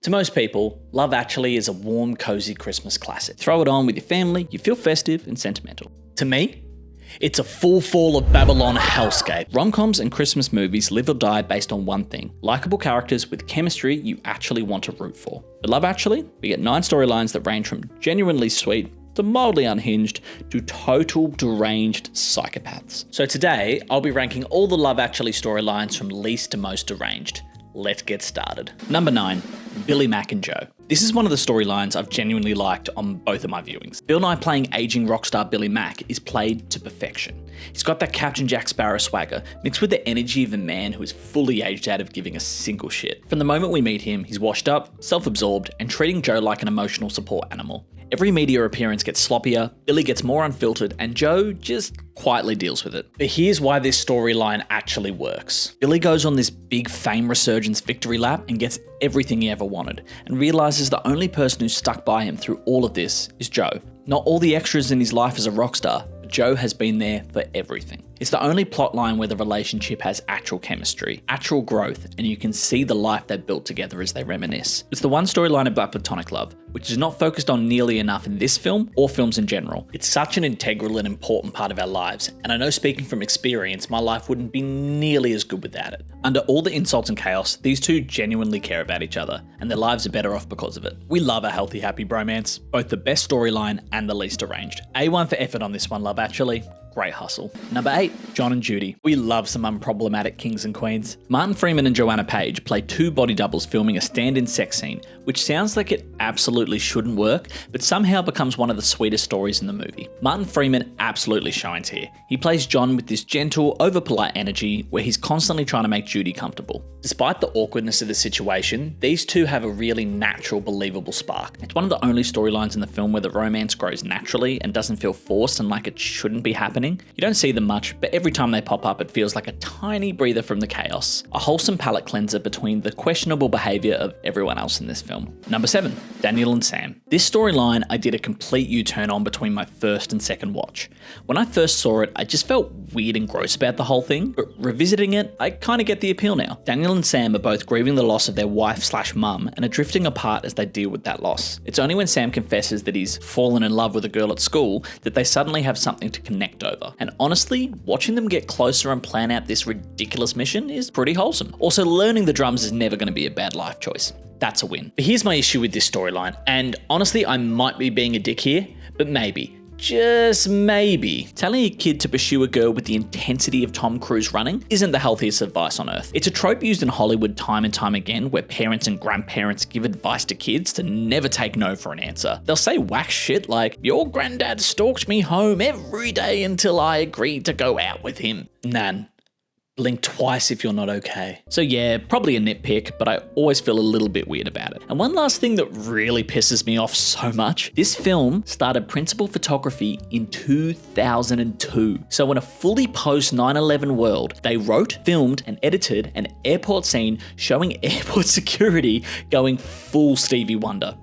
To most people, Love Actually is a warm, cozy Christmas classic. Throw it on with your family, you feel festive and sentimental. To me, it's a full fall of Babylon hellscape. Rom-coms and Christmas movies live or die based on one thing: likeable characters with chemistry you actually want to root for. With Love Actually, we get 9 storylines that range from genuinely sweet to mildly unhinged to total deranged psychopaths. So today, I'll be ranking all the Love Actually storylines from least to most deranged. Let's get started. Number 9, Billy, Mack and Joe. This is one of the storylines I've genuinely liked on both of my viewings. Bill Nye playing aging rock star Billy Mack is played to perfection. He's got that Captain Jack Sparrow swagger, mixed with the energy of a man who is fully aged out of giving a single shit. From the moment we meet him, he's washed up, self-absorbed, and treating Joe like an emotional support animal. Every media appearance gets sloppier, Billy gets more unfiltered, and Joe just quietly deals with it. But here's why this storyline actually works. Billy goes on this big fame resurgence victory lap and gets everything he ever wanted, and realizes the only person who's stuck by him through all of this is Joe. Not all the extras in his life as a rock star, but Joe has been there for everything. It's the only plotline where the relationship has actual chemistry, actual growth, and you can see the life they've built together as they reminisce. It's the one storyline about platonic love, which is not focused on nearly enough in this film or films in general. It's such an integral and important part of our lives, and I know speaking from experience, my life wouldn't be nearly as good without it. Under all the insults and chaos, these two genuinely care about each other, and their lives are better off because of it. We love a healthy, happy bromance, both the best storyline and the least deranged. A1 for effort on this one, Love Actually. Great hustle. Number 8, John and Judy. We love some unproblematic kings and queens. Martin Freeman and Joanna Page play 2 body doubles filming a stand-in sex scene, which sounds like it absolutely shouldn't work, but somehow becomes one of the sweetest stories in the movie. Martin Freeman absolutely shines here. He plays John with this gentle, over-polite energy where he's constantly trying to make Judy comfortable. Despite the awkwardness of the situation, these two have a really natural, believable spark. It's one of the only storylines in the film where the romance grows naturally and doesn't feel forced and like it shouldn't be happening. You don't see them much, but every time they pop up, it feels like a tiny breather from the chaos. A wholesome palate cleanser between the questionable behaviour of everyone else in this film. Number 7, Daniel and Sam. This storyline I did a complete U-turn on between my first and second watch. When I first saw it, I just felt weird and gross about the whole thing, but revisiting it, I kind of get the appeal now. Daniel and Sam are both grieving the loss of their wife/mum and are drifting apart as they deal with that loss. It's only when Sam confesses that he's fallen in love with a girl at school that they suddenly have something to connect over. And honestly, watching them get closer and plan out this ridiculous mission is pretty wholesome. Also, learning the drums is never going to be a bad life choice. That's a win. But here's my issue with this storyline, and honestly, I might be being a dick here, but maybe, just maybe, telling a kid to pursue a girl with the intensity of Tom Cruise running isn't the healthiest advice on earth. It's a trope used in Hollywood time and time again where parents and grandparents give advice to kids to never take no for an answer. They'll say whack shit like, "Your granddad stalked me home every day until I agreed to go out with him." Nan. Blink twice if you're not okay. So yeah, probably a nitpick, but I always feel a little bit weird about it. And one last thing that really pisses me off so much, this film started principal photography in 2002. So in a fully post 9/11 world, they wrote, filmed, and edited an airport scene showing airport security going full Stevie Wonder.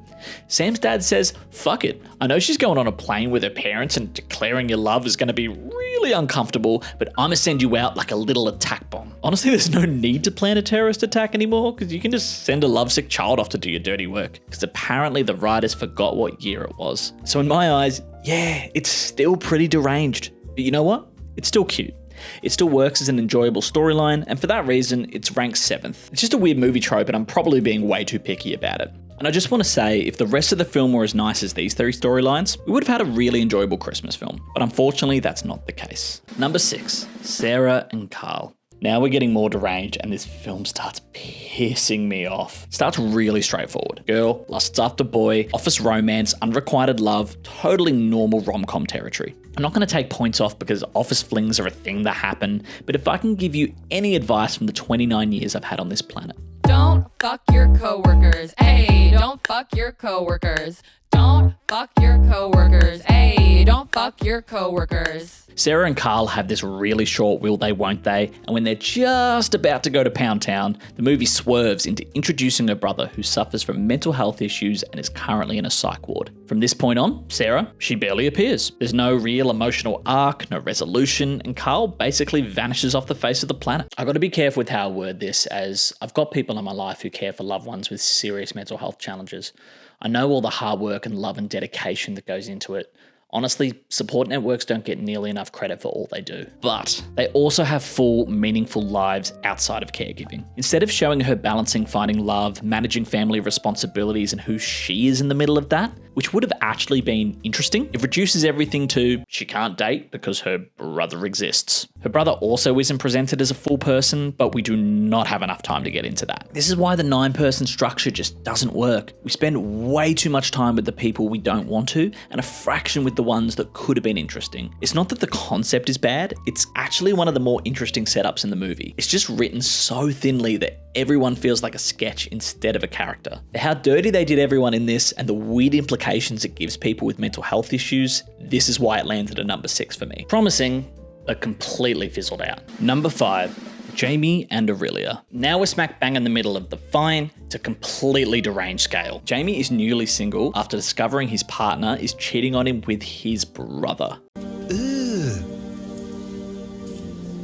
Sam's dad says, "Fuck it. I know she's going on a plane with her parents and declaring your love is going to be really uncomfortable, but I'ma send you out like a little attack bomb." Honestly, there's no need to plan a terrorist attack anymore because you can just send a lovesick child off to do your dirty work, because apparently the writers forgot what year it was. So in my eyes, yeah, it's still pretty deranged. But you know what? It's still cute. It still works as an enjoyable storyline, and for that reason, it's ranked 7th. It's just a weird movie trope, and I'm probably being way too picky about it. And I just want to say, if the rest of the film were as nice as these 3 storylines, we would have had a really enjoyable Christmas film. But unfortunately, that's not the case. Number 6, Sarah and Karl. Now we're getting more deranged and this film starts pissing me off. It starts really straightforward. Girl, lusts after boy, office romance, unrequited love, totally normal rom-com territory. I'm not going to take points off because office flings are a thing that happen, but if I can give you any advice from the 29 years I've had on this planet. Don't fuck your coworkers. Hey, don't fuck your coworkers. Don't fuck your coworkers. Hey, don't fuck your coworkers. Sarah and Karl have this really short will they won't they, and when they're just about to go to Pound Town, the movie swerves into introducing her brother who suffers from mental health issues and is currently in a psych ward. From this point on, Sarah, she barely appears. There's no real emotional arc, no resolution, and Karl basically vanishes off the face of the planet. I've got to be careful with how I word this, as I've got people in my life who care for loved ones with serious mental health challenges. I know all the hard work and love and dedication that goes into it. Honestly, support networks don't get nearly enough credit for all they do. But they also have full, meaningful lives outside of caregiving. Instead of showing her balancing finding love, managing family responsibilities, and who she is in the middle of that, which would have actually been interesting, it reduces everything to she can't date because her brother exists. Her brother also isn't presented as a full person, but we do not have enough time to get into that. This is why the 9-person structure just doesn't work. We spend way too much time with the people we don't want to, and a fraction with the ones that could have been interesting. It's not that the concept is bad, it's actually one of the more interesting setups in the movie. It's just written so thinly that everyone feels like a sketch instead of a character. How dirty they did everyone in this and the weird implications it gives people with mental health issues, this is why it landed at number 6 for me. Promising, but completely fizzled out. Number 5. Jamie and Aurelia. Now we're smack bang in the middle of the fine to completely deranged scale. Jamie is newly single after discovering his partner is cheating on him with his brother.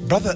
Brother,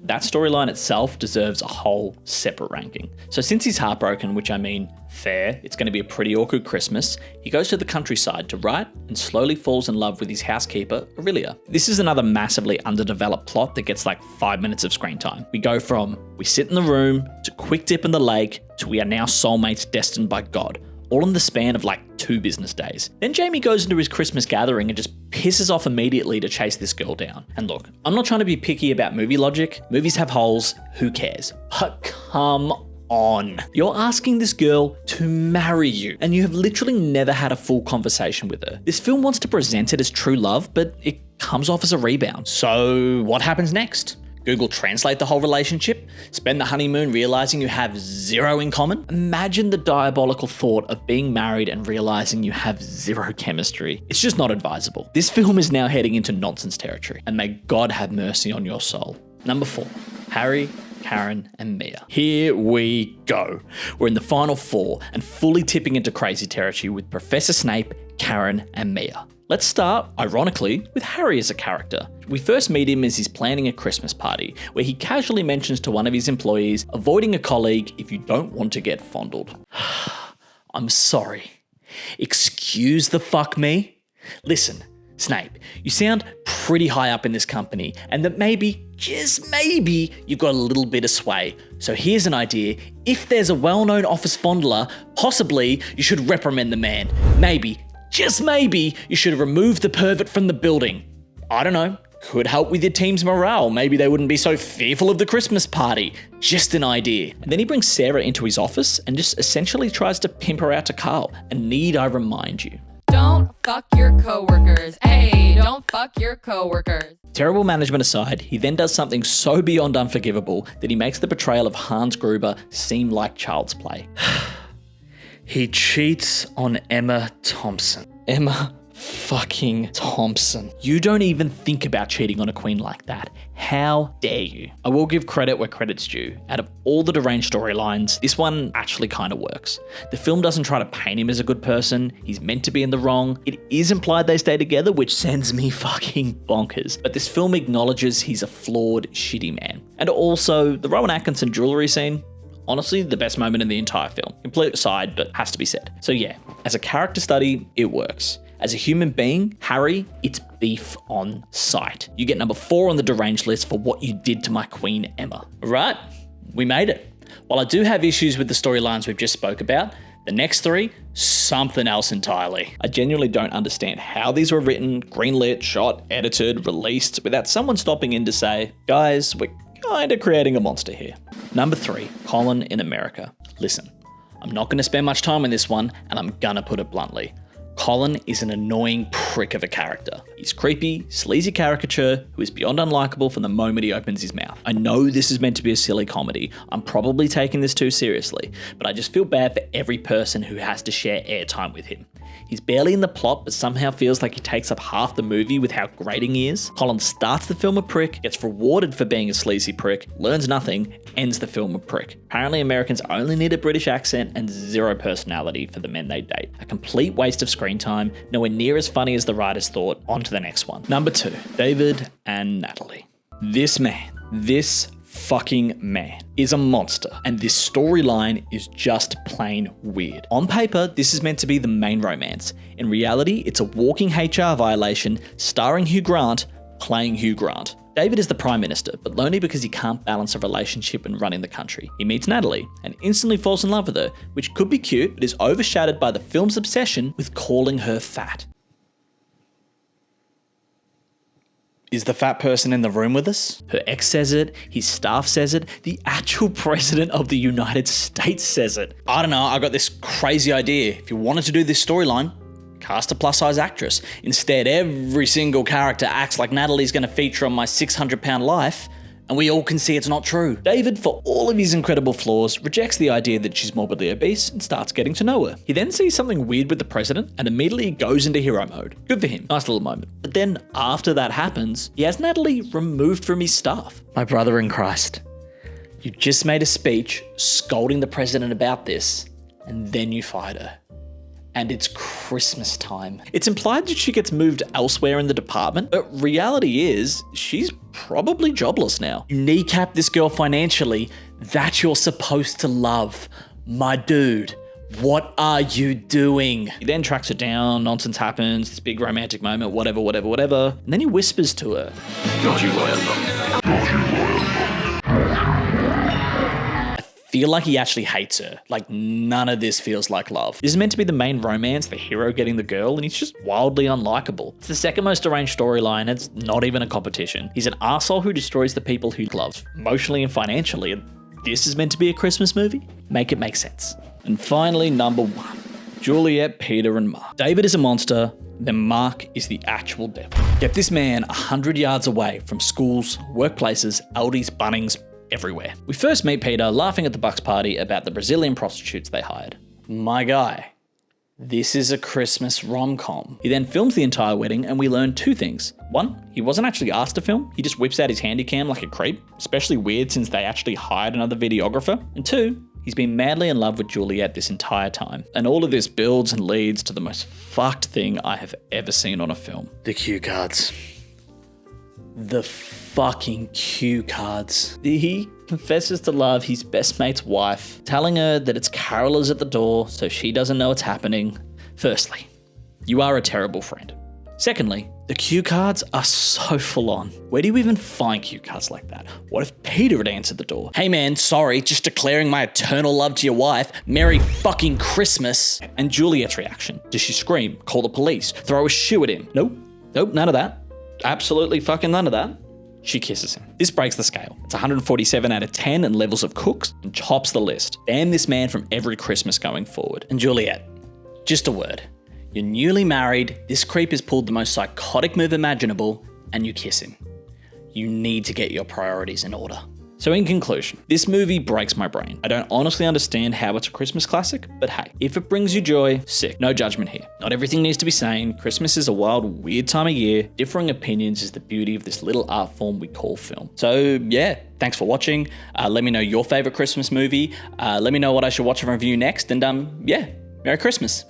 That storyline itself deserves a whole separate ranking. So since he's heartbroken, which I mean, fair, it's going to be a pretty awkward Christmas, he goes to the countryside to write and slowly falls in love with his housekeeper, Aurelia. This is another massively underdeveloped plot that gets like 5 minutes of screen time. We go from we sit in the room to quick dip in the lake to we are now soulmates destined by God, all in the span of like 2 business days. Then Jamie goes into his Christmas gathering and just pisses off immediately to chase this girl down. And look, I'm not trying to be picky about movie logic. Movies have holes, who cares? But come on. You're asking this girl to marry you, and you have literally never had a full conversation with her. This film wants to present it as true love, but it comes off as a rebound. So what happens next? Google Translate the whole relationship? Spend the honeymoon realizing you have 0 in common? Imagine the diabolical thought of being married and realizing you have 0 chemistry. It's just not advisable. This film is now heading into nonsense territory, and may God have mercy on your soul. Number 4, Harry, Karen, and Mia. Here we go. We're in the final 4 and fully tipping into crazy territory with Professor Snape, Karen, and Mia. Let's start, ironically, with Harry as a character. We first meet him as he's planning a Christmas party, where he casually mentions to one of his employees, avoiding a colleague if you don't want to get fondled. I'm sorry. Excuse the fuck me? Listen, Snape, you sound pretty high up in this company, and that maybe, just maybe, you've got a little bit of sway. So here's an idea. If there's a well-known office fondler, possibly you should reprimand the man. Maybe, just maybe, you should remove the pervert from the building. I don't know, could help with your team's morale. Maybe they wouldn't be so fearful of the Christmas party. Just an idea. And then he brings Sarah into his office and just essentially tries to pimp her out to Karl. And need I remind you? Don't fuck your coworkers. Hey, don't fuck your coworkers. Terrible management aside, he then does something so beyond unforgivable that he makes the portrayal of Hans Gruber seem like child's play. He cheats on Emma Thompson. Emma fucking Thompson. You don't even think about cheating on a queen like that. How dare you? I will give credit where credit's due. Out of all the deranged storylines, this one actually kind of works. The film doesn't try to paint him as a good person. He's meant to be in the wrong. It is implied they stay together, which sends me fucking bonkers. But this film acknowledges he's a flawed, shitty man. And also, the Rowan Atkinson jewelry scene, honestly, the best moment in the entire film. Complete aside, but has to be said. So yeah, as a character study, it works. As a human being, Harry, it's beef on sight. You get number 4 on the deranged list for what you did to my queen, Emma. All right, we made it. While I do have issues with the storylines we've just spoke about, the next 3, something else entirely. I genuinely don't understand how these were written, greenlit, shot, edited, released, without someone stopping in to say, guys, we're kind of creating a monster here. Number 3, Colin in America. Listen, I'm not going to spend much time on this one, and I'm gonna put it bluntly. Colin is an annoying prick of a character. He's creepy, sleazy caricature who is beyond unlikable from the moment he opens his mouth. I know this is meant to be a silly comedy. I'm probably taking this too seriously, but I just feel bad for every person who has to share airtime with him. He's barely in the plot, but somehow feels like he takes up half the movie with how grating he is. Colin starts the film a prick, gets rewarded for being a sleazy prick, learns nothing, ends the film a prick. Apparently Americans only need a British accent and zero personality for the men they date. A complete waste of screen time, nowhere near as funny as the writers thought. On to the next one. Number 2, David and Natalie. This fucking man is a monster, and this storyline is just plain weird. On paper, this is meant to be the main romance. In reality, it's a walking HR violation starring Hugh Grant, playing Hugh Grant. David is the Prime Minister, but lonely because he can't balance a relationship and running the country. He meets Natalie and instantly falls in love with her, which could be cute, but is overshadowed by the film's obsession with calling her fat. Is the fat person in the room with us? Her ex says it, his staff says it, the actual president of the United States says it. I don't know, I got this crazy idea. If you wanted to do this storyline, cast a plus-size actress. Instead, every single character acts like Natalie's going to feature on My 600-Pound Life, and we all can see it's not true. David, for all of his incredible flaws, rejects the idea that she's morbidly obese and starts getting to know her. He then sees something weird with the president and immediately goes into hero mode. Good for him. Nice little moment. But then after that happens, he has Natalie removed from his staff. My brother in Christ, you just made a speech scolding the president about this, and then you fired her. And it's Christmas time. It's implied that she gets moved elsewhere in the department, but reality is she's probably jobless now. You kneecap this girl financially that you're supposed to love. My dude, what are you doing? He then tracks her down, nonsense happens, this big romantic moment, whatever. And then he whispers to her. I feel like he actually hates her. Like, none of this feels like love. This is meant to be the main romance, the hero getting the girl, and he's just wildly unlikable. It's the second most arranged storyline, it's not even a competition. He's an arsehole who destroys the people he loves, emotionally and financially, and this is meant to be a Christmas movie? Make it make sense. And finally, number 1, Juliet, Peter, and Mark. David is a monster, then Mark is the actual devil. Get this man 100 yards away from schools, workplaces, Aldi's, Bunnings, everywhere. We first meet Peter laughing at the Bucks party about the Brazilian prostitutes they hired. My guy, this is a Christmas rom-com. He then films the entire wedding and we learn 2 things. 1, he wasn't actually asked to film, he just whips out his handy cam like a creep, especially weird since they actually hired another videographer. And 2, he's been madly in love with Juliet this entire time. And all of this builds and leads to the most fucked thing I have ever seen on a film. The cue cards. The fucking cue cards. He confesses to love his best mate's wife, telling her that it's carolers at the door so she doesn't know what's happening. Firstly, you are a terrible friend. Secondly, the cue cards are so full on. Where do you even find cue cards like that? What if Peter had answered the door? Hey man, sorry, just declaring my eternal love to your wife. Merry fucking Christmas. And Juliet's reaction. Does she scream, call the police, throw a shoe at him? Nope, none of that. Absolutely fucking none of that. She kisses him. This breaks the scale. It's 147 out of 10 in levels of cooks and tops the list. Ban this man from every Christmas going forward. And Juliet, just a word. You're newly married, this creep has pulled the most psychotic move imaginable, and you kiss him. You need to get your priorities in order. So in conclusion, this movie breaks my brain. I don't honestly understand how it's a Christmas classic, but hey, if it brings you joy, sick. No judgment here. Not everything needs to be sane. Christmas is a wild, weird time of year. Differing opinions is the beauty of this little art form we call film. So yeah, thanks for watching. Let me know your favorite Christmas movie. Let me know what I should watch and review next. And yeah, Merry Christmas.